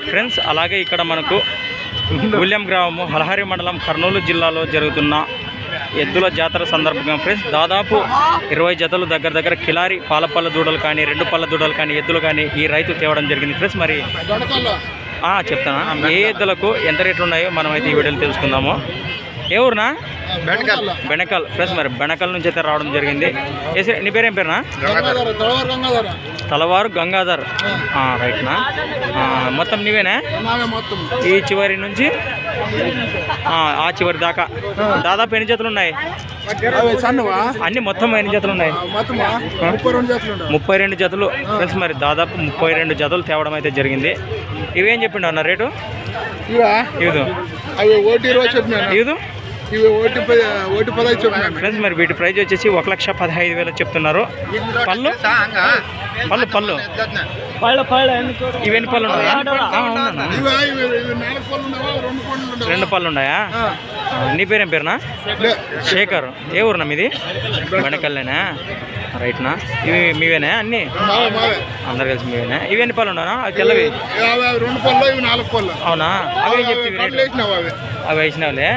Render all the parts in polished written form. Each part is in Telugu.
ఫ్రెండ్స్ అలాగే ఇక్కడ మనకు గుళ్యం గ్రామము హలహరి మండలం కర్నూలు జిల్లాలో జరుగుతున్న ఎద్దుల జాతర సందర్భంగా ఫ్రెండ్స్ దాదాపు 20 జతలు దగ్గర కిలారి పాలపల్ల దూడలు కానీ 2 పళ్ళ దూడలు కానీ ఎద్దులు కానీ ఈ రైతు తేవడం జరిగింది ఫ్రెండ్స్. మరి చెప్తానా ఏ ఎద్దులకు ఎంత రేట్లు ఉన్నాయో మనమైతే ఈ వీడియోలో తెలుసుకుందాము. ఏ ఊరునా? బెనకల్ ఫ్రెండ్స్. మరి బెనకల్ నుంచి అయితే రావడం జరిగింది. నీ పేరు ఏం పేరునా? తలవారు గంగాధర్. రైట్నా? మొత్తం నీవేనా? ఈ చివరి నుంచి ఆ చివరి దాకా దాదాపు ఎన్ని జతలు ఉన్నాయి అన్ని? మొత్తం ఎన్ని జతలు ఉన్నాయి? 32 జతలు ఫ్రెండ్స్. మరి దాదాపు 32 జతలు తేవడం అయితే జరిగింది. ఇవేం చెప్పిండు అన్న రేటు? ఇదు ఫ్రెండ్స్. మరి వీటి ప్రైజ్ వచ్చేసి 1,15,000 చెప్తున్నారు. పళ్ళు పళ్ళు పళ్ళు ఇవన్నీ పళ్ళు ఉన్నాయా? 2 పళ్ళు ఉన్నాయా? నీ పేరేం పేరునా? శేఖర్. ఏ ఊరునా మీది? బెనకల్లేనా? రైట్నా? ఇవి మీవేనా అన్నీ? అందరు కలిసి మీవేనా? ఇవి ఎన్ని పళ్ళు ఉన్నానా? అవి తెల్లవి అవునా? అవి ఏం చెప్తే రేటు? అవి వేసినావులే.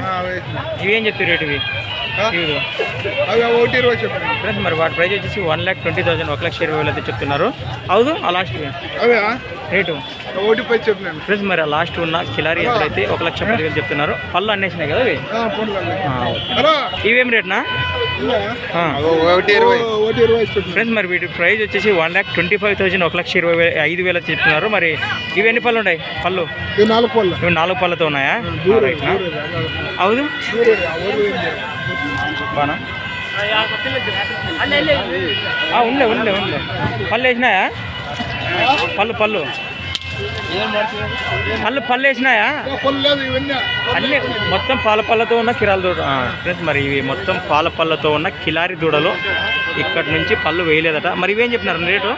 ఇవేం చెప్తే రేటు? ఇవి ఫ్రెండ్స్. మరి వాటి ప్రైజ్ వచ్చేసి 1,20,000 1,20,000 అయితే చెప్తున్నారు. అవును ఆ లాస్ట్ రేటు ఫ్రెండ్స్. మరి ఆ లాస్ట్ ఉన్న కిలారీ ఎంత అయితే 1,10,000 చెప్తున్నారు. పళ్ళు అన్నేసినాయి కదా ఇవి. ఇవేం రేట్నా? ఫ్రెండ్స్. మరి వీటి ప్రైజ్ వచ్చేసి 1,25,000 1,25,000 చెప్తున్నారు. మరి ఇవి ఎన్ని పళ్ళు ఉన్నాయి? పళ్ళు ఇవి 4 పళ్ళతో ఉన్నాయా? రైట్నా? అవును బానా? ఉండే పళ్ళు వేసినాయా? పళ్ళు వేసినాయా? అన్నీ మొత్తం పాలపళ్ళతో ఉన్న కిరాల దూడ ఫ్రెండ్స్. మరి ఇవి మొత్తం పాలపళ్ళతో ఉన్న కిలారి దూడలు. ఇక్కడి నుంచి పళ్ళు వేయలేదట. మరి ఇవేం చెప్పినారు రేటు?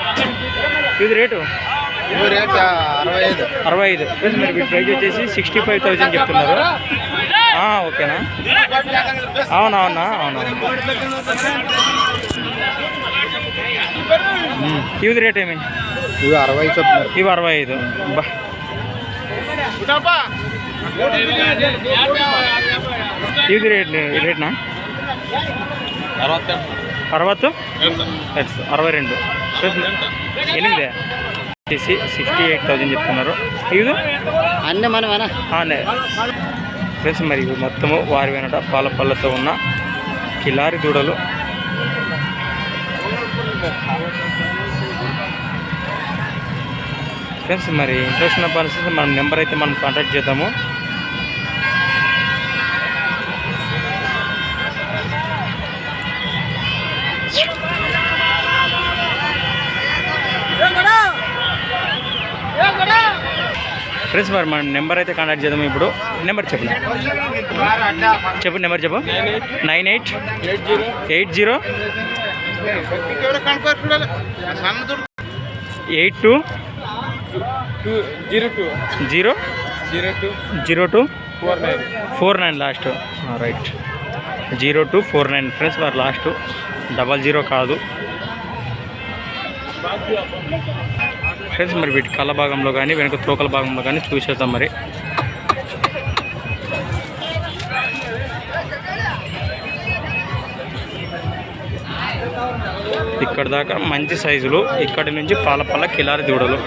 ఇది రేటు 65 ఫ్రెండ్స్. మరి వీటి ప్రైజ్ వచ్చేసి 65,000 చెప్తున్నారు. ఓకేనా? అవునా? ఇవి రేట్ ఏమి? ఇవి 65. ఇది రేట్నా? 62 8 వచ్చేసి 68,000 చెప్తున్నారు. ఇది అన్నీ మనమేనా ఫ్రెండ్స్. మరి ఇవి మొత్తము వారి వెనట పాలపళ్ళతో ఉన్న కిలారి దూడలు. ఫ్రెండ్స్. మరి ఇంట్రెస్ట్ ఉన్న పరిస్థితి మన నెంబర్ అయితే మనం కాంటాక్ట్ చేద్దాము. ఫ్రెండ్స్. మరి మన నెంబర్ అయితే కాంటాక్ట్ చేద్దాము. ఇప్పుడు నెంబర్ చెప్పు నెంబర్ చెప్పు. 9880 820249 లాస్ట్. Right 0249 friends. మరి లాస్ట్ 00 కాదు ఫ్రెండ్స్. మరి వీటి కళ్ళ భాగంలో కానీ వెనుక తోకల భాగంలో కానీ చూసేద్దాం. మరి ఇక్కడ దాకా మంచి సైజులు. ఇక్కడి నుంచి పాలపల్ల కిలారి దూడలు.